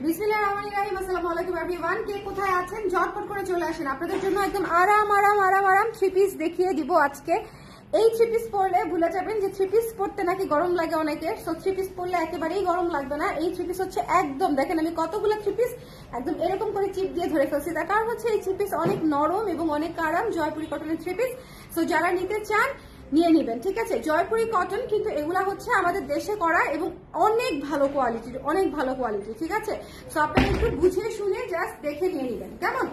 বিসমিল্লাহির রহমানির রহিম। আসসালামু আলাইকুম এভরিওয়ান। কে কোথায় আছেন ঝটপট করে চলে আসেন, আপনাদের জন্য একদম আরাম থ্রি পিস দেখিয়ে দিব আজকে। এই থ্রি পিস পরলে ভুলে যাবেন যে থ্রি পিস পরতে নাকি গরম লাগে অনেকের, সো থ্রি পিস পরলে একেবারেই গরম লাগবে না। এই থ্রি পিস হচ্ছে একদম, দেখেন আমি কতগুলো থ্রি পিস একদম এরকম করে চিপ দিয়ে ধরে ফেলছি, তার কারণ হচ্ছে এই থ্রি পিস অনেক নরম এবং অনেক আরাম। জয়পুরি কটনের থ্রি পিস, সো যারা নিতে চান নিয়ে নিবেন, ঠিক আছে। জয়পুরি কটন কিন্তু এগুলা হচ্ছে আমাদের দেশে করা এবং অনেক ভালো কোয়ালিটি, ঠিক আছে। সো আপনারা একটু বুঝে শুনে জাস্ট দেখে নিয়ে নিবেন, কেমন?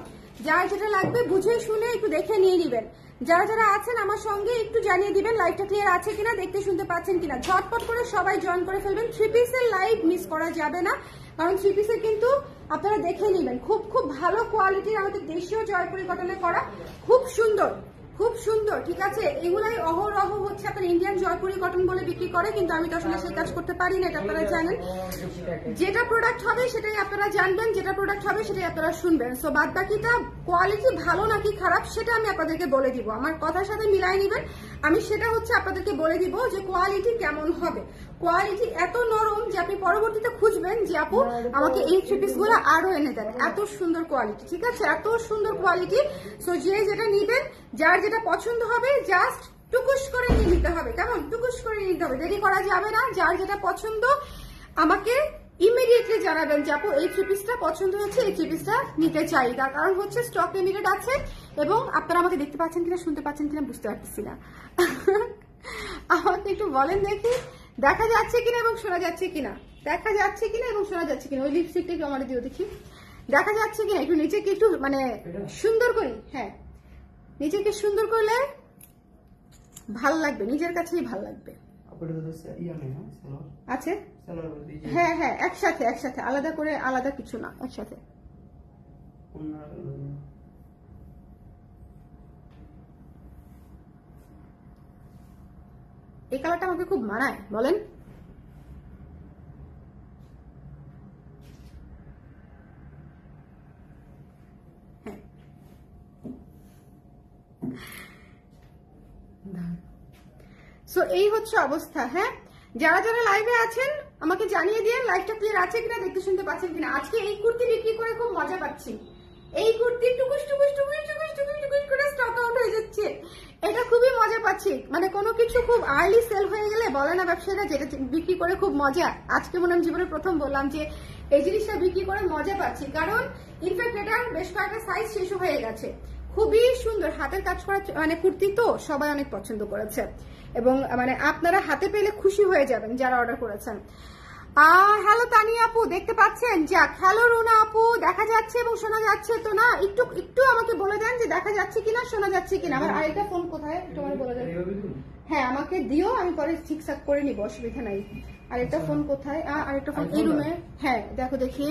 যার যেটা লাগবে বুঝে শুনে একটু দেখে নিয়ে নিবেন। যারা যারা আছেন আমার সঙ্গে একটু জানিয়ে দিবেন লাইভটা ক্লিয়ার আছে কিনা, দেখতে শুনতে পাচ্ছেন কিনা। ঝটপট করে সবাই জয়েন করে ফেলবেন, থ্রি পিসের লাইভ মিস করা যাবে না, কারণ থ্রি পিসের কিন্তু আপনারা দেখে নিবেন খুব ভালো কোয়ালিটির, আমাদের দেশীয় জয়পুরি কটনে করা, খুব সুন্দর, ঠিক আছে। এগুলাই অহরহ হচ্ছে আপনার ইন্ডিয়ান জয়পুরি কটন বলে বিক্রি করে, কিন্তু আমি তো আসলে সেই কাজ করতে পারি না, এটা আপনারা জানেন। যেটা প্রোডাক্ট হবে সেটাই আপনারা জানবেন, যেটা প্রোডাক্ট হবে সেটাই আপনারা শুনবেন। সো বাদ বাকিটা কোয়ালিটি ভালো নাকি খারাপ সেটা আমি আপনাদেরকে বলে দিব, আমার কথার সাথে মিলাই নিবেন। আমি সেটা হচ্ছে আপনাদেরকে বলে দিব যে কোয়ালিটি কেমন হবে। কোয়ালিটি এত নরম যে আপনি পরবর্তীতে খুঁজবেন যে আপু আমাকে এই থ্রি পিস গুলো আরো এনে দেন, এত সুন্দর কোয়ালিটি, ঠিক আছে, এত সুন্দর কোয়ালিটি। সো যে যেটা নিবেন, যার যেটা পছন্দ হবে জাস্ট টুকুস করে নিয়ে নিতে হবে, কেমন? টুকুস করে নিতে হবে, দেরি করা যাবে না। যার যেটা পছন্দ আমাকে ইমিডিয়েটলি জানাবেন যে আপু এই থ্রি পিসটা পছন্দ হচ্ছে, এই থ্রি পিসটা নিতে চাই। তার কারণ হচ্ছে স্টক লিমিটেড আছে এবং আপনারা আমাকে দেখতে পাচ্ছেন কিনা, শুনতে পাচ্ছেন কিনা বুঝতে পারতেছি না। আমাকে একটু বলেন দেখি দেখা যাচ্ছে কিনা এবং শোনা যাচ্ছে কিনা, ওই লিপস্টিকটা একটু আমার দিও দেখি, দেখা যাচ্ছে কিনা। একটু নিচেকে একটু মানে সুন্দর করি, হ্যাঁ নিচেকে সুন্দর করলে ভাল লাগবে, নিজের কাছেই ভাল লাগবে। আছে হ্যাঁ একসাথে আলাদা করে, আলাদা কিছু না, একসাথে। এই কালারটা আমাকে খুব মানায়, বলেন? হ্যাঁ সো এই হচ্ছে অবস্থা। হ্যাঁ যারা যারা লাইভে আছেন আমাকে জানিয়ে দিন লাইভটা ক্লিয়ার আছে কিনা, দেখতে শুনতে পাচ্ছেন কিনা। আজকে এই কুর্তি বিক্রি করে খুব মজা পাচ্ছি, এই কুর্তি টুকুস করে স্টক আউট হয়ে যাচ্ছে, এটা খুবই মজা পাচ্ছি। মানে কোনো কিছু খুব আর্লি সেল হয়ে গেলে বলে না ব্যবসায়ীরা যেটা বিক্রি করে খুব মজা। আজকে মনে হয় জীবনে প্রথম বললাম যে এই জিনিসটা বিক্রি করে মজা পাচ্ছি, কারণ ইনফ্যাক্ট এটার বেশ কয়েকটা সাইজ শেষ হয়ে গেছে। খুবই সুন্দর হাতের কাজ করা মানে কুর্তি, তো সবাই অনেক পছন্দ করেছে এবং মানে আপনারা হাতে পেলে খুশি হয়ে যাবেন যারা অর্ডার করেছেন। হ্যালো তানিয়া আপু দেখতে পাচ্ছেন? যাক, হ্যালো রুনা আপু দেখা যাচ্ছে এবং শোনা যাচ্ছে তো না? একটু আমাকে বলে দেন যে দেখা যাচ্ছে কিনা, শোনা যাচ্ছে কিনা। আমার আরেকটা ফোন কোথায় একটু আমাকে বলে দেন। হ্যাঁ আমাকে দিও, আমি পরে ঠিকঠাক করে নিব, অসুবিধা নাই। আরেকটা ফোন কোথায়? আরেকটা ফোন এই রুমে। হ্যাঁ দেখো দেখি,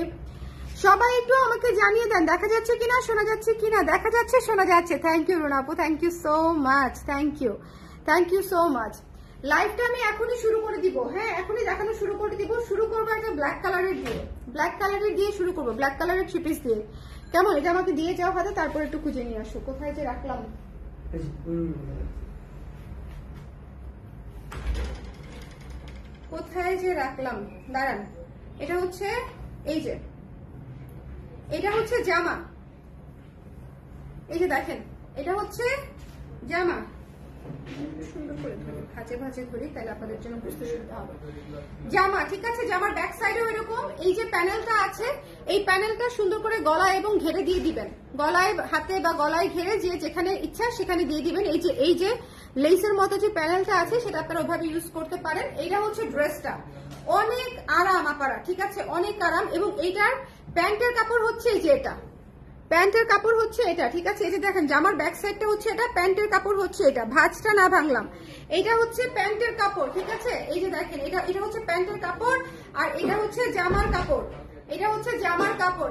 সবাই একটু আমাকে জানিয়ে দেন দেখা যাচ্ছে কিনা, শোনা যাচ্ছে কিনা। দেখা যাচ্ছে, শোনা যাচ্ছে। থ্যাংক ইউ রুনা আপু, thank you so much, thank you so much. লাইভটা আমি এখনই শুরু করে দিব, হ্যাঁ এখনই দেখানো শুরু করে দিব। শুরু করবো একটা ব্ল্যাক কালারের দিয়ে শুরু করবো, ব্ল্যাক কালারের থ্রি পিস দিয়ে, কেমন? এটা আমাকে দিয়ে যাও হাতে, তারপর একটু খুঁজে নিয়ে আসো কোথায় যে রাখলাম। দাঁড়ান, এটা হচ্ছে এই যে, এটা হচ্ছে জামা, এই যে দেখেন এটা হচ্ছে জামা। সুন্দর করে ধরি, ভাঁজে ধরি, তাহলে আপনাদের জন্য বুঝতে সুবিধা হবে। জামা, ঠিক আছে, জামার ব্যাক সাইডেও এরকম এই যে প্যানেলটা আছে, এই প্যানেলটা সুন্দর করে গলায় এবং ঘেরে দিয়ে দিবেন, গলায় হাতে বা গলায় ঘেরে যে যেখানে ইচ্ছা সেখানে দিয়ে দিবেন। এই যে লেসের মতো যে প্যানেলটা আছে সেটা আপনারা ওভাবে ইউজ করতে পারেন। এইটা হচ্ছে ড্রেসটা, অনেক আরাম আপারা, ঠিক আছে, অনেক আরাম। এবং এইটার প্যান্টের কাপড় হচ্ছে এই যে এটা, প্যান্টের কাপড় হচ্ছে এটা, ঠিক আছে। এই যে দেখেন জামার ব্যাক সাইডটা হচ্ছে এটা, প্যান্টের কাপড় হচ্ছে এটা, ভাঁজটা না ভাঙলাম, এটা হচ্ছে প্যান্টের কাপড়, ঠিক আছে। এই যে দেখেন এটা হচ্ছে প্যান্টের কাপড়, আর এটা হচ্ছে জামার কাপড়,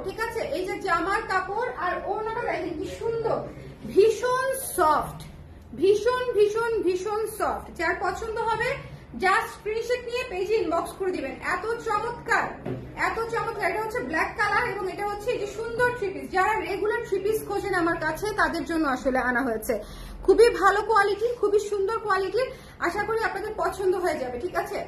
ঠিক আছে। এই যে জামার কাপড় আর ওড়নাটা দেখেন কি সুন্দর, ভীষণ সফট, ভীষণ সফট। যার পছন্দ হবে জাস্ট স্ক্রিনশট নিয়ে পেজে ইনবক্স করে দিবেন। এত চমৎকার। এটা হচ্ছে ব্ল্যাক কালার এবং এটা হচ্ছে এই যে সুন্দর থ্রি পিস। যারা রেগুলার থ্রি পিস খোঁজেন আমার কাছে তাদের জন্য আসলে আনা হয়েছে। খুবই ভালো কোয়ালিটি, খুবই সুন্দর কোয়ালিটির, আশা করি আপনাদের পছন্দ হয়ে যাবে, ঠিক আছে।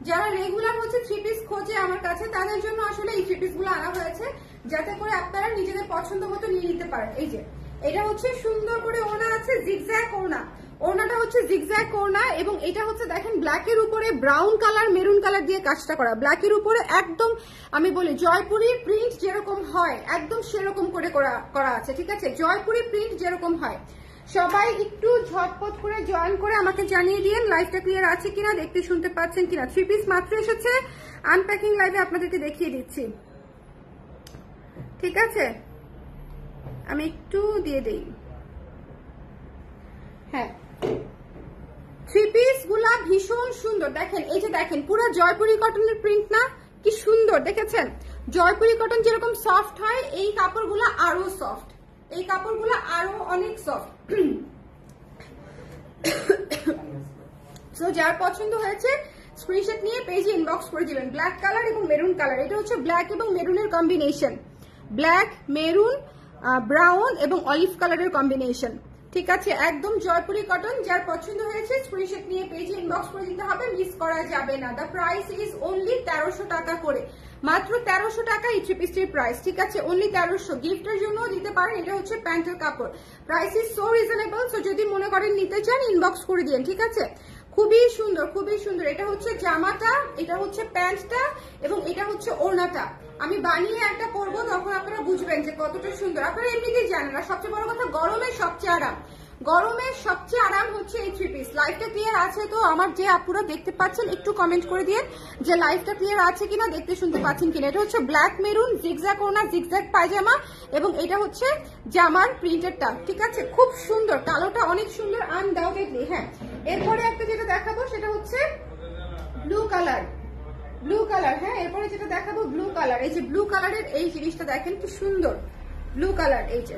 যারা রেগুলার হচ্ছে 3 পিস খোঁজে আমার কাছে তাদের জন্য আসলে এই 3 পিস গুলো আনা হয়েছে, যাতে করে আপনারা নিজেদের পছন্দ মতো নিয়ে নিতে পারেন। এই যে এটা হচ্ছে সুন্দর করে ওড়না আছে, জিগজ্যাগ ওড়না, ওড়নাটা হচ্ছে জিগজ্যাগ ওড়না, এবং এটা হচ্ছে দেখেন ব্ল্যাকের উপরে ব্রাউন কালার মেরুন কালার দিয়ে কাজটা করা, ব্ল্যাকের উপরে একদম আমি বলি জয়পুরি প্রিন্ট যেরকম হয় একদম সেরকম করে করা আছে, ঠিক আছে, জয়পুরি প্রিন্ট যেরকম হয়। সবাই একটু ঝটপট করে জয়েন করে আমাকে জানিয়ে দিন লাইভটা ক্লিয়ার আছে কিনা, দেখতে শুনতে পাচ্ছেন কিনা। 3 পিস মাত্র এসেছে, আনপ্যাকিং লাইভে আপনাদেরকে দেখিয়ে দিচ্ছি, ঠিক আছে, আমি একটু দিয়ে দেই। হ্যাঁ 3 পিস গুলা ভীষণ সুন্দর, দেখেন এই যে দেখেন পুরো জয়পুরি কটনের প্রিন্ট না, কি সুন্দর দেখেছেন। জয়পুরি কটন যেরকম সফট হয় এই কাপড়গুলো আরো সফট, এই কাপড়গুলো আরো অনেক সফট। সো যার পছন্দ হয়েছে স্ক্রিনশট নিয়ে পেজে ইনবক্স করে দিবেন। ব্ল্যাক কালার এবং মেরুন কালার, এটা হচ্ছে ব্ল্যাক এবং মেরুনের কম্বিনেশন, ব্ল্যাক মেরুন ব্রাউন এবং অলিভ কালারের কম্বিনেশন, ঠিক আছে, একদম জয়পুরি কটন। যার পছন্দ হয়েছে স্ক্রিনশট নিয়ে পেজে ইনবক্স করে দিতে হবে, মিস করা যাবে না। দ্য প্রাইস ইজ অনলি 1300 টাকা করে, মাত্র 1300 টাকা এই 3 পিসটির প্রাইস, ঠিক আছে, অনলি 1300। গিফটের জন্য দিতে পারেন, এটা হচ্ছে প্যান্টের কাপড়, price is so reasonable. So যদি মনে করেন নিতে চান ইনবক্স করে দিন, ঠিক আছে, খুবই সুন্দর খুবই সুন্দর। এটা হচ্ছে জামাটা, এটা হচ্ছে প্যান্টটা এবং এটা হচ্ছে ওড়নাটা। আমি বানিয়ে একটা পরবো, তখন আপনারা বুঝবেন যে কতটা সুন্দর। আপনারা এমনিতেই জানেন, আর সবচেয়ে বড় কথা গরমের সবচেয়ে আরাম, গরমের সবচেয়ে আরাম হচ্ছে এই 3 পিস। লাইভটা ক্লিয়ার আছে তো? আমার যে আপুরা দেখতে পাচ্ছেন একটু কমেন্ট করে দিয়ে যে লাইভটা ক্লিয়ার আছে কিনা, দেখতে শুনতে পাচ্ছেন কিনা। এটা হচ্ছে ব্ল্যাক মেরুন জিগজ্যাগ ওড়না, জিগজ্যাগ পায়জামা, এবং এটা হচ্ছে জামার প্রিন্টেরটা, ঠিক আছে, খুব সুন্দর, কালোটা অনেক সুন্দর আনডাউটেডলি। হ্যাঁ এরপরে একটা যেটা দেখাবো সেটা হচ্ছে ব্লু কালার, ব্লু কালার, হ্যাঁ এরপরে যেটা দেখাবো ব্লু কালার। এই যে ব্লু কালারের এই জিনিসটা দেখেন কি সুন্দর, ব্লু কালার, এই যে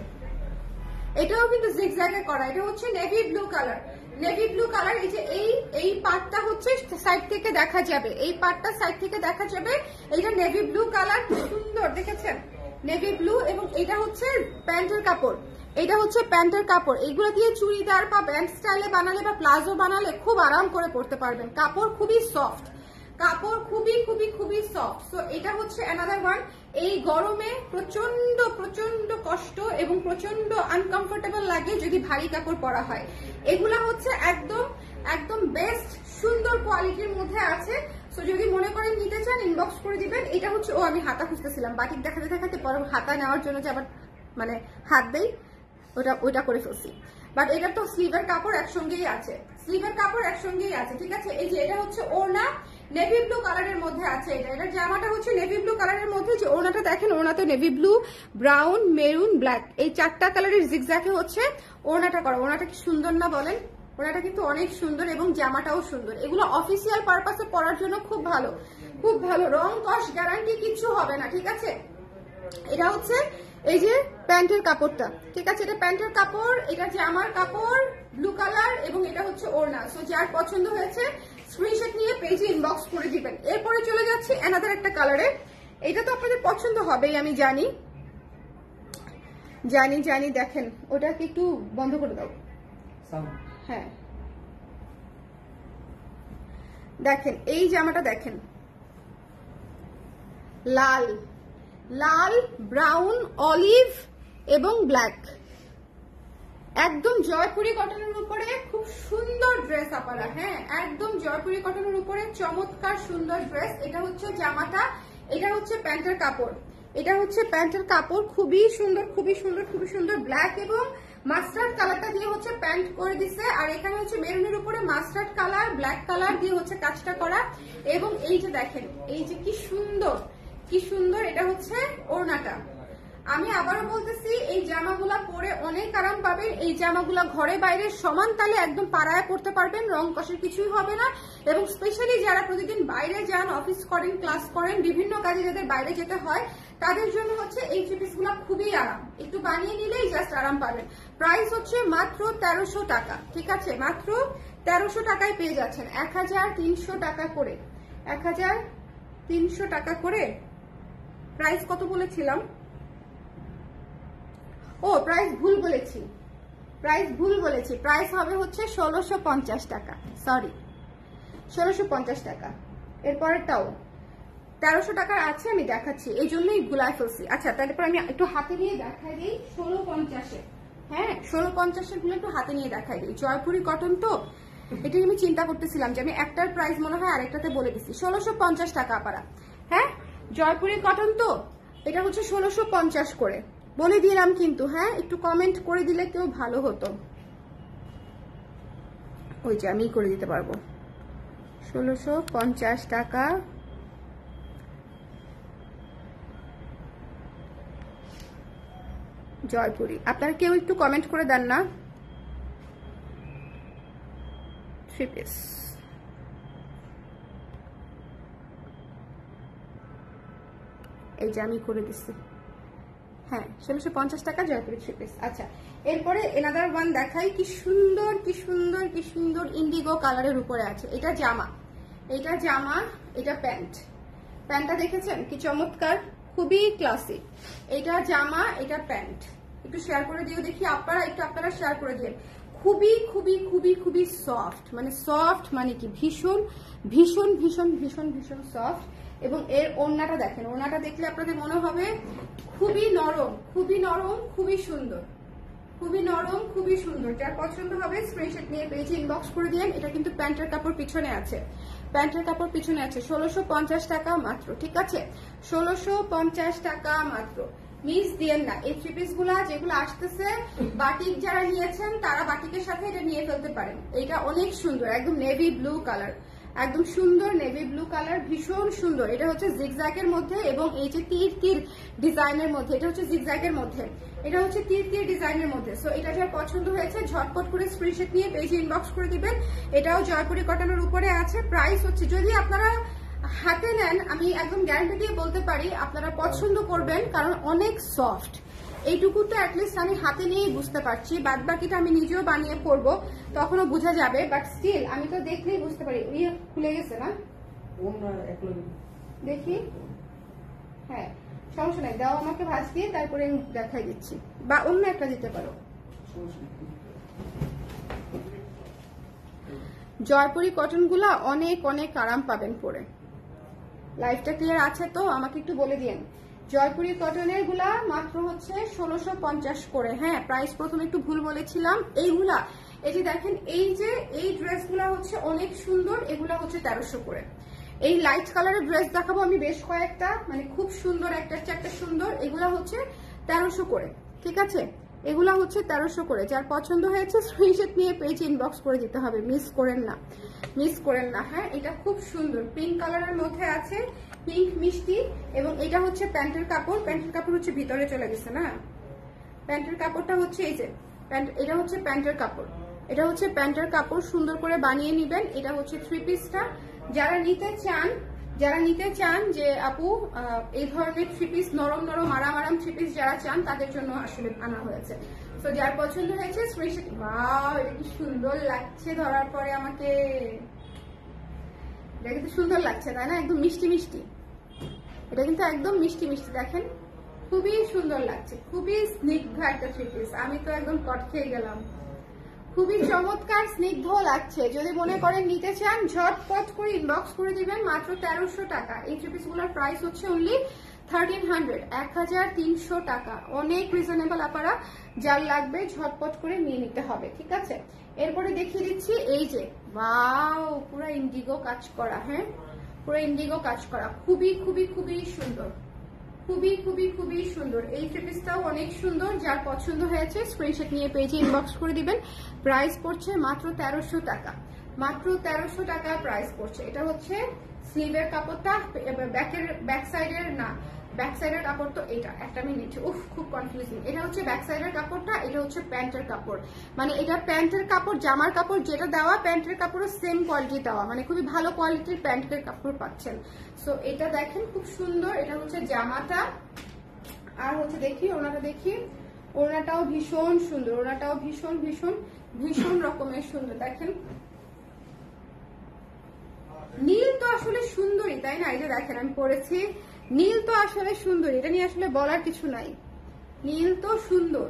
এটাও কিন্তু জিগজ্যাগে করা, এটা হচ্ছে navy blue colour, navy blue colour. এই যে এই পার্টটা হচ্ছে সাইড থেকে দেখা যাবে, এই পার্টটা সাইড থেকে দেখা যাবে, এইটা নেভি ব্লু কালার, সুন্দর দেখেছেন, নেভি ব্লু। এবং এটা হচ্ছে প্যান্টের কাপড়, এটা হচ্ছে প্যান্টের কাপড়। এইগুলো দিয়ে চুড়িদার বা ব্যান্ড স্টাইলে বানালে বা প্লাজো বানালে খুব আরাম করে পরতে পারবেন। কাপড় খুবই সফট, কাপড় খুবই খুবই খুবই সফট। সো এটা হচ্ছে অ্যানাদার ওয়ান। এই গরমে প্রচন্ড প্রচন্ড কষ্ট এবং প্রচন্ড আনকমফোর্টেবল লাগে যদি ভারী কাপড় পরা হয়। এগুলা হচ্ছে একদম একদম বেস্ট সুন্দর কোয়ালিটির মধ্যে আছে। সো যদি মনে করেন নিতে চান ইনবক্স করে দিবেন। এটা হচ্ছে, ও আমি হাতা খুঁজতেছিলাম, বাটিক দেখাতে দেখাতে পরে হাতা নেওয়ার জন্য যে আবার মানে হাত দেই, ওটা করে ফেলছি। বাট এটা তো স্লিভের কাপড় একসঙ্গেই আছে, স্লিভের কাপড় একসঙ্গেই আছে, ঠিক আছে। এই যে এটা হচ্ছে ওড়না, নেভি ব্লু কালারের মধ্যে আছে, এটার জামাটা হচ্ছে নেভি ব্লু কালারের মধ্যে। যে ওড়নাটা দেখেন, ওড়নাতে navy blue, brown, maroon, black, এই 4টা কালারের জিগজ্যাগে হচ্ছে ওড়নাটা করা। ওড়নাটা কি সুন্দর না বলেন? ওড়নাটা কিন্তু অনেক সুন্দর এবং জামাটাও সুন্দর। এগুলো অফিসিয়াল পারপাসে পরার জন্য খুব ভালো, খুব ভালো, রং কস গ্যারান্টি কিছু হবে না, ঠিক আছে। এটা হচ্ছে এই যে প্যান্টের কাপড়টা, ঠিক আছে, এটা প্যান্টের কাপড়, এটা জামার কাপড় ব্লু কালার, এবং এটা হচ্ছে ওড়না। সো যার পছন্দ হয়েছে স্ক্রিনশট নিয়ে পেজে ইনবক্স করে দিবেন। এরপরে চলে যাচ্ছি অ্যানাদার একটা কালারে, এটা তো আপনাদের পছন্দ হবেই আমি জানি জানি জানি। দেখেন ওটাকে একটু বন্ধ করে দাও, হ্যাঁ দেখেন এই জামাটা দেখেন, লাল লাল, ব্রাউন, অলিভ এবং ব্ল্যাক, একদম জয়পুরি কটনের উপরে খুব সুন্দর ড্রেস আপারা। হ্যাঁ একদম জয়পুরি কটনের উপরে চমৎকার সুন্দর ড্রেস। এটা হচ্ছে জামাটা, এটা হচ্ছে প্যান্টের কাপড়, এটা হচ্ছে প্যান্টের কাপড়, খুবই সুন্দর খুবই সুন্দর খুবই সুন্দর। ব্ল্যাক এবং মাস্টার্ড কালারটা দিয়ে হচ্ছে প্যান্ট করে দিছে, আর এখানে হচ্ছে মেরুনের উপরে মাস্টার্ড কালার ব্ল্যাক কালার দিয়ে হচ্ছে কাজটা করা। এবং এই যে দেখেন, এই যে কি সুন্দর কি সুন্দর, এটা হচ্ছে ওড়নাটা। আমি আবারও বলতেছি, এই জামাগুলা পরে অনেক আরাম পাবেন। এই জামাগুলা ঘরে বাইরে সমান তালে একদম পাড়ায় পড়তে পারবেন, রং কষের কিছুই হবে না। এবং স্পেশালি যারা প্রতিদিন বাইরে যান, অফিস করেন, ক্লাস করেন, বিভিন্ন কাজে যাদের বাইরে যেতে হয়, তাদের জন্য হচ্ছে এই থ্রি পিস গুলা খুবই আরাম। একটু বানিয়ে নিলেই জাস্ট আরাম পাবেন। প্রাইস হচ্ছে মাত্র 1300 টাকা, ঠিক আছে, মাত্র 1300 টাকায় পেয়ে যাচ্ছেন। 1300 টাকা করে, 1300 টাকা করে। প্রাইস কত বলেছিলাম? ও প্রাইস ভুল বলেছি, প্রাইস ভুল বলেছি। প্রাইস হবে হচ্ছে 1650 টাকা, সরি 1650 টাকা, এরপরেরটাও 1300 টাকার আছে, আমি দেখাচ্ছি, এই জন্যই গুলায় ফেলছি। আচ্ছা, তারপর আমি একটু হাতে নিয়ে দেখাই দিই 1650-এ। হ্যাঁ, 1650-এর গুলো একটু হাতে নিয়ে দেখাই দিই। জয়পুরি কটন তো, এটাই আমি চিন্তা করতেছিলাম যে আমি একটার প্রাইস মনে হয় আরেকটাতে বলে দিচ্ছি। 1650 টাকা আপারা। হ্যাঁ, জয়পুরি কটন তো, এটা হচ্ছে 1650 করে বলে দিলাম কিন্তু। হ্যাঁ, একটু কমেন্ট করে দিলে কেউ ভালো হতো। ওই যে আমি করে দিতে পারবো। 1650 টাকা। জয়পুরি, আপনারা কেউ একটু কমেন্ট করে দেন না। 3 পিস। এই যে আমি করে দিচ্ছি। হ্যাঁ, 1650 টাকা জয়পুরি 3 পিস। আচ্ছা, এরপরে এনাদার ওয়ান দেখাই। কি সুন্দর কি সুন্দর কি সুন্দর ইন্ডিগো কালারের উপরে আছে। এটা জামা, এটা জামা, এটা প্যান্ট। প্যান্টটা দেখেছেন কি চমৎকার, খুবই ক্লাসি। এটা জামা, এটা প্যান্ট। একটু শেয়ার করে দিও দেখি আপনারা, একটু আপনারা শেয়ার করে দিন। খুবই খুবই খুবই খুবই সফট, মানে সফট মানে কি ভীষণ ভীষণ ভীষণ ভীষণ ভীষণ সফট। এবং এর ওড়নাটা দেখেন, ওড়নাটা দেখলে আপনাদের মনে হবে খুবই নরম, খুবই নরম, খুবই সুন্দর, খুবই নরম, খুবই সুন্দর। যার পছন্দ হবে স্ক্রিনশট নিয়ে পেজে ইনবক্স করে দিন। এটা কিন্তু প্যান্টের কাপড় পিছনে আছে, প্যান্টের কাপড় পিছনে আছে। 1650 টাকা মাত্র, ঠিক আছে? 1650 টাকা মাত্র। মিস দিয়েন না এই 3 পিস গুলা, যেগুলো আসতেছে বাটিক যারা নিয়েছেন তারা বাটিকের সাথে এটা নিয়ে ফেলতে পারেন। এটা অনেক সুন্দর, একদম নেভি ব্লু কালার, একদম সুন্দর নেভি ব্লু কালার, ভীষণ সুন্দর। এটা হচ্ছে জিগজ্যাগের মধ্যে এবং এই যে তীর তীর ডিজাইনের মধ্যে, এটা হচ্ছে জিগজ্যাগের মধ্যে, এটা হচ্ছে তীর তীর ডিজাইনের মধ্যে। সো এটা যার পছন্দ হয়েছে ঝটপট করে স্ক্রিনশট নিয়ে পেজে ইনবক্স করে দিবেন। এটাও জয়পুরি কটনের উপরে আছে। প্রাইস হচ্ছে, যদি আপনারা হাতে নেন আমি একদম গ্যারান্টি দিয়ে বলতে পারি আপনারা পছন্দ করবেন, কারণ অনেক সফট। এইটুকু তো অ্যাটলিস্ট আমি হাতে নিয়েই বুঝতে পারছি, বাদ বাকিটা আমি নিজেও বানিয়ে পরবো তখনও বোঝা যাবে, বাট স্টিল আমি তো দেখলেই বুঝতে পারি। ইয়ে খুলে গেছে না, দেখি। হ্যাঁ, সমস্যা নাই, দাও আমাকে ভাঁজ দিয়ে, তারপরে আমি দেখাই দিচ্ছি, বা অন্য একটা দিতে পারো। জয়পুরি কটন গুলা অনেক অনেক আরাম পাবেন পরে। লাইফটা ক্লিয়ার আছে তো? আমাকে একটু বলে দিন। জয়পুরি কটনের গুলা মাত্র হচ্ছে 1650 করে। হ্যাঁ, প্রাইস প্রথমে একটু ভুল বলেছিলাম। এইগুলা, এই যে দেখেন, এই যে এই ড্রেসগুলা হচ্ছে অনেক সুন্দর, এগুলা হচ্ছে 1300 করে। এই লাইট কালারের ড্রেস দেখাবো আমি বেশ কয়েকটা, মানে খুব সুন্দর, একটা চারটা সুন্দর। এগুলা হচ্ছে 1300 করে, ঠিক আছে? এগুলা হচ্ছে 1300 করে। যার পছন্দ হয়েছে স্ক্রিনশট নিয়ে পেজ ইনবক্স করে দিতে হবে, মিস করেন না, মিস করেন না। হ্যাঁ, এটা খুব সুন্দর পিঙ্ক কালারের মধ্যে আছে, পিঙ্ক মিষ্টি। এবং এটা হচ্ছে প্যান্টের কাপড়, প্যান্টের কাপড় হচ্ছে ভিতরে চলে গেছে না, প্যান্টের কাপড়টা হচ্ছে এই যে প্যান্ট, এটা হচ্ছে প্যান্টের কাপড়, এটা হচ্ছে প্যান্টের কাপড়। সুন্দর করে বানিয়ে নিবেন। এটা হচ্ছে 3 পিসটা। যারা নিতে চান, যারা নিতে চান যে আপু এই ধরনের 3 পিস নরম নরম আরাম আরাম 3 পিস যারা চান তাদের জন্য আসলে আনা হয়েছে। তো যার পছন্দ হয়েছে স্ক্রিনশট। ওয়াও, এটা কি সুন্দর লাগছে ধরার পরে আমাকে, এটা কিন্তু সুন্দর লাগছে তাই না? একদম মিষ্টি মিষ্টি, এটা কিন্তু একদম মিষ্টি মিষ্টি। দেখেন খুবই সুন্দর লাগছে, খুবই স্নিগ্ধ একটা 3 পিস। আমি তো একদম কট খেয়ে গেলাম, খুবই চমৎকার স্নিগ্ধ লাগছে। যদি মনে করেন নিতে চান ঝটপট করে ইনবক্স করে দিবেন। মাত্র 1300 টাকা। এই 3 পিসগুলোর প্রাইস হচ্ছে অনলি 1300, 1300 টাকা। অনেক রিজনেবল আপনারা, যার লাগবে ঝটপট করে নিয়ে নিতে হবে, ঠিক আছে? এরপরে দেখিয়ে দিচ্ছি এই যে, ওয়াও, পুরো ইন্ডিগো কাজ করা। হ্যাঁ, পুরো ইন্ডিগো কাজ করা, খুবই খুবই খুবই সুন্দর, খুবই খুবই খুবই সুন্দর। এই 3 পিসটাও অনেক সুন্দর। যার পছন্দ হয়েছে স্ক্রিনশট নিয়ে পেজে ইনবক্স করে দিবেন। প্রাইস পড়ছে মাত্র 1300 টাকা, মাত্র 1300 টাকা প্রাইস পড়ছে। এটা হচ্ছে স্লিভের কাপড়টা, ব্যাক সাইডের না, ব্যাক সাইডের কাপড় তো এটা, একটা মিনিট, উফ খুব কনফিউজিং। এটা হচ্ছে ব্যাক সাইডের কাপড়টা, এটা হচ্ছে প্যান্টের কাপড়। মানে এটা প্যান্টের কাপড়, জামার কাপড় যেটা দেওয়া প্যান্টের কাপড়ও সেম কোয়ালিটি দেওয়া, মানে খুবই ভালো কোয়ালিটির প্যান্টের কাপড় পাচ্ছেন। সো এটা দেখেন খুব সুন্দর। এটা হচ্ছে জামাটা, আর হচ্ছে দেখি ওনাটা, দেখি ওনাটাও ভীষণ সুন্দর, ওনাটাও ভীষণ ভীষণ ভীষণ রকমের সুন্দর। দেখেন নীল তো আসলে সুন্দরী তাই না? এই যে দেখেন আমি পরেছি, নীল তো আসলে সুন্দরী, এটা নিয়ে আসলে বলার কিছু নাই, নীল তো সুন্দর।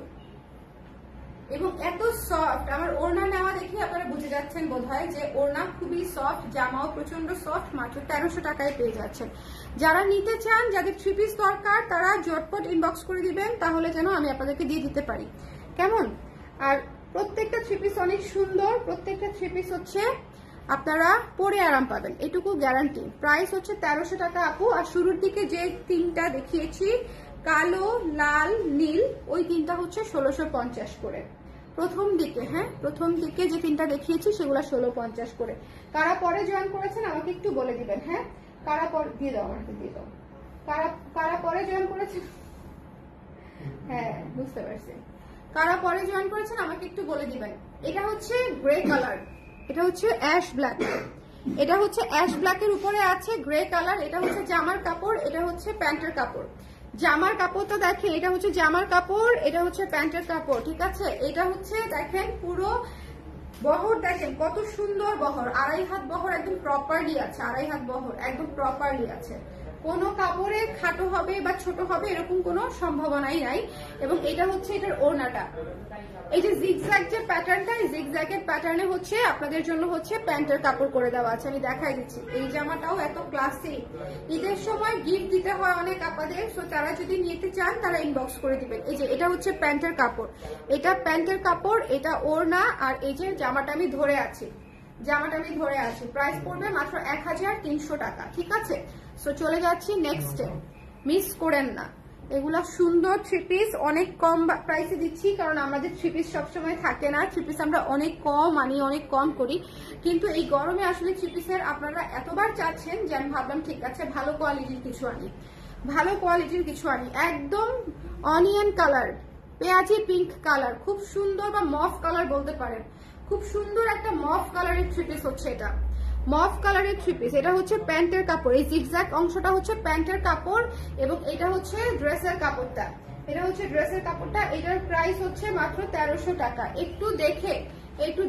এবং এত সফট, আমার ওড়না নেওয়া দেখে আপনারা বুঝে যাচ্ছেন বোধহয় যে ওড়না খুবই সফট, জামাও প্রচন্ড সফট, মাত্র 1300 টাকায় পেয়ে যাচ্ছেন। যারা নিতে চান, যাদের 3 পিস দরকার, তারা ঝটপট ইনবক্স করে দিবেন, তাহলে যেন আমি আপনাদেরকে দিয়ে দিতে পারি, কেমন? আর প্রত্যেকটা 3 পিস অনেক সুন্দর, প্রত্যেকটা 3 পিস হচ্ছে আপনারা পরে আরাম পাবেন, এটুকু গ্যারান্টি। প্রাইস হচ্ছে 1300 টাকা আপু। আর শুরুর দিকে যে 3টা দেখিয়েছি, কালো, লাল, নীল, ওই 3টা হচ্ছে 1650 করে প্রথম দিকে। হ্যাঁ, প্রথম দিকে যে 3টা দেখিয়েছি সেগুলো 1650 করে। কারা পরে জয়েন করেছেন আমাকে একটু বলে দিবেন। হ্যাঁ, কারা পরে দিয়ে দাও, আমাকে দিয়ে দাও, কারা পরে জয়েন করেছেন। হ্যাঁ, বুঝতে পারছি। কারা পরে জয়েন করেছেন আমাকে একটু বলে দিবেন। এটা হচ্ছে গ্রে কালার, এটা হচ্ছে অ্যাশ ব্ল্যাক, এটা হচ্ছে অ্যাশ ব্ল্যাকের উপরে আছে গ্রে কালার। এটা হচ্ছে জামার কাপড়, এটা হচ্ছে প্যান্টের কাপড়। জামার কাপড়টা দেখেন, এটা হচ্ছে জামার কাপড়, এটা হচ্ছে প্যান্টের কাপড়, ঠিক আছে? এটা হচ্ছে দেখেন পুরো বহর, দেখেন কত সুন্দর বহর, 2.5 হাত বহর একদম প্রপারলি আছে, 2.5 হাত বহর একদম প্রপারলি আছে। কোনো কাপড়ে খাটো হবে বা ছোট হবে এরকম কোনো সম্ভাবনাই নাই। এবং এটা হচ্ছে এটার ওড়নাটা, এই যে জিগজ্যাগ যে প্যাটার্নটা, এই জিগজ্যাগের প্যাটার্নে হচ্ছে আপনাদের জন্য হচ্ছে প্যান্টের কাপড় করে দেওয়া আছে। আমি দেখাই দিচ্ছি, এই জামাটাও এত ক্লাসিক, ঈদের সময় গিফট দিতে হয় অনেক আপনাদের। সো তারা যদি নিতে চান তারা ইনবক্স করে দিবেন। এই যে এটা হচ্ছে প্যান্টের কাপড়, এটা প্যান্টের কাপড়, এটা ওড়না, আর এই যে জামাটা আমি ধরে আছি, জামাটা আমি ধরে আছি। প্রাইস পড়বে মাত্র 1300 টাকা, ঠিক আছে? সো চলে যাচ্ছি নেক্সটে, মিস করেন না। এগুলা সুন্দর 3 পিস, অনেক কম প্রাইসে দিচ্ছি, কারণ আমাদের 3 পিস সবসময় থাকে না। 3 পিস আমরা অনেক কম আনি, অনেক কম করি, কিন্তু এই গরমে আসলে 3 পিসের আপনারা এতবার চাচ্ছেন যে আমি ভাবলাম ঠিক আছে ভালো কোয়ালিটির কিছু আনি, ভালো কোয়ালিটির কিছু আনি। একদম অনিয়ন কালার, পেঁয়াজি পিঙ্ক কালার, খুব সুন্দর, বা মফ কালার বলতে পারেন, খুব সুন্দর একটা মফ কালারের 3 পিস হচ্ছে এটা, মফ কালারের 3 পিস। এটা হচ্ছে প্যান্টের কাপড়, এই জিগজ্যাগ অংশটা হচ্ছে প্যান্টের কাপড়, এবং এটা হচ্ছে ড্রেসের কাপড়টা, এটা হচ্ছে ড্রেসের কাপড়টা। এটার প্রাইস হচ্ছে মাত্র 1300 টাকা। একটু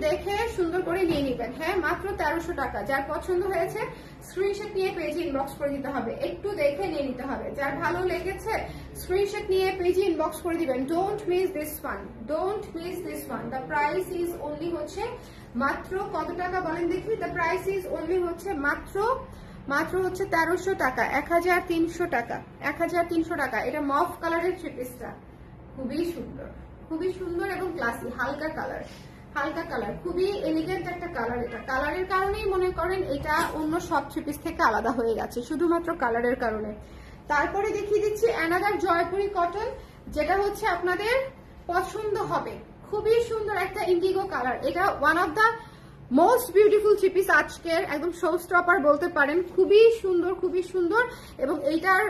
দেখে সুন্দর করে নিয়ে নিবেন। হ্যাঁ, মাত্র 1300 টাকা। যার পছন্দ হয়েছে স্ক্রিনশট নিয়ে পেজে ইনবক্স করে দিতে হবে, একটু দেখে নিয়ে নিতে হবে। যার ভালো লেগেছে স্ক্রিনশট নিয়ে পেজে ইনবক্স করে দিবেন। Don't miss this one, don't miss this one. The price is only হচ্ছে মাত্র কত টাকা বলেন দেখি? দ্য প্রাইস ইজ অনলি হচ্ছে মাত্র হচ্ছে 1300 টাকা, 1300 টাকা, 1300 টাকা। এটা মফ কালারের 3 পিসটা খুবই সুন্দর, খুবই সুন্দর এবং ক্লাসি, হালকা কালার, হালকা কালার, খুবই এলিগেন্ট একটা কালার। এটা কালারের কারণেই মনে করেন এটা অন্য সব 3 পিস থেকে আলাদা হয়ে গেছে, শুধুমাত্র কালারের কারণে। তারপরে দেখিয়ে দিচ্ছি অ্যানাদার জয়পুরি কটন, যেটা হচ্ছে আপনাদের পছন্দ হবে, খুবই সুন্দর একটা ইন্ডিগো কালার। এটা one of the most beautiful 3 piece আজকের, একদম শো স্টপার বলতে পারেন, খুবই সুন্দর, খুবই সুন্দর। এবং এইটার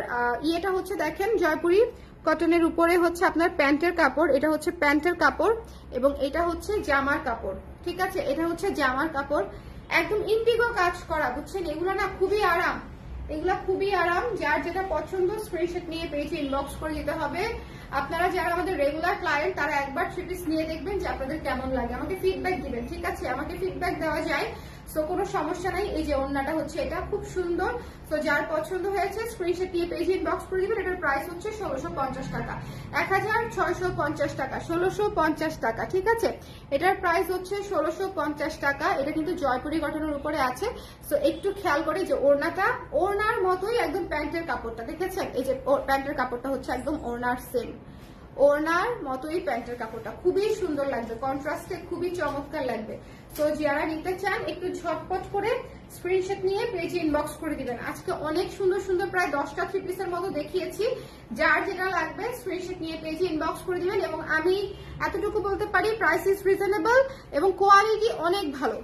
ইয়েটা হচ্ছে দেখেন জয়পুরি কটনের উপরে হচ্ছে আপনার প্যান্টের কাপড়, এটা হচ্ছে প্যান্টের কাপড়, এবং এটা হচ্ছে জামার কাপড়, ঠিক আছে? এটা হচ্ছে জামার কাপড়, একদম ইন্ডিগো কাজ করা, বুঝছেন? এগুলো না খুবই আরাম, এগুলা খুবই আরাম। যার যেটা পছন্দ স্ক্রিনশট নিয়ে পেজে ইনবক্স করে দিতে হবে। আপনারা যারা আমাদের রেগুলার ক্লায়েন্ট তারা একবার 3 পিস নিয়ে দেখবেন যে আপনাদের কেমন লাগে, আমাকে ফিডব্যাক দিবেন, ঠিক আছে? আমাকে ফিডব্যাক দেওয়া যায়, সো কোনো সমস্যা নাই। এই যে ওড়নাটা হচ্ছে এটা খুব সুন্দর। সো যার পছন্দ হয়েছে স্ক্রিনশট নিয়ে পেজে ইনবক্স করে দিবেন। এটার প্রাইস হচ্ছে 1650 টাকা, 1650 টাকা, 1650 টাকা, ঠিক আছে? এটার প্রাইস হচ্ছে 1650 টাকা। এটা কিন্তু জয়পুরি কটনের উপরে আছে। সো একটু খেয়াল করে যে ওড়নাটা ওড়নার মতোই একদম প্যান্টের কাপড়টা দেখেছেন, এই যে প্যান্টের কাপড়টা হচ্ছে একদম ওড়নার সেম, ওড়নার মতোই প্যান্টের কাপড়টা, খুবই সুন্দর লাগবে, কন্ট্রাস্টে খুবই চমৎকার লাগবে। তো যারা নিতে চান একটু ঝটপট করে স্ক্রিনশট নিয়ে পেজে ইনবক্স করে দিবেন। আজকে অনেক সুন্দর সুন্দর প্রায় 10টা 3 পিসের মতো দেখিয়েছি, যার যেটা লাগবে স্ক্রিনশট নিয়ে পেজে ইনবক্স করে দিবেন। এবং আমি এতটুকু বলতে পারি প্রাইস ইজ রিজনেবল এবং কোয়ালিটি অনেক ভালো।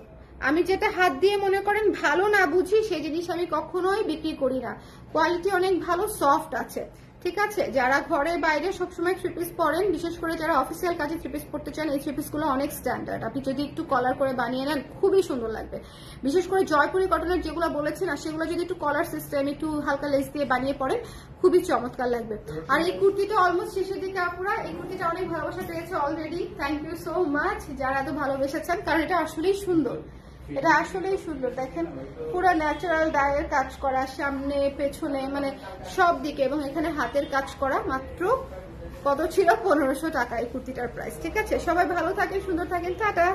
আমি যেটা হাত দিয়ে মনে করেন ভালো না বুঝি সেই জিনিস আমি কখনোই বিক্রি করি না। কোয়ালিটি অনেক ভালো, সফট আছে, ঠিক আছে? যারা ঘরে বাইরে সবসময় 3 পিস পরেন, বিশেষ করে যারা অফিসিয়াল কাজে 3 পিস পড়তে চান, এই 3 পিসগুলো অনেক স্ট্যান্ডার্ড। আপনি যদি একটু কলার করে বানিয়ে নেন খুবই সুন্দর লাগবে। বিশেষ করে জয়পুরি কটনের যেগুলো বলেছেন আর সেগুলো যদি একটু কলার সিস্টেম, একটু হালকা লেস দিয়ে বানিয়ে পড়েন খুবই চমৎকার লাগবে। আর এই কুর্তিটা অলমোস্ট শেষের দিকে আপুরা, এই কুর্তিটা অনেক ভালোবাসা পেয়েছে already. Thank you so much যারা এত ভালোবেসেছেন, কারণ এটা আসলেই সুন্দর, এটা আসলেই সুন্দর। দেখেন পুরো ন্যাচারাল ডায়ের কাজ করা, সামনে পেছনে মানে সব দিকে, এবং এখানে হাতের কাজ করা। মাত্র কত ছিল? 1500 টাকা এই কুর্তিটার প্রাইস। ঠিক আছে, সবাই ভালো থাকেন, সুন্দর থাকেন, টাটা।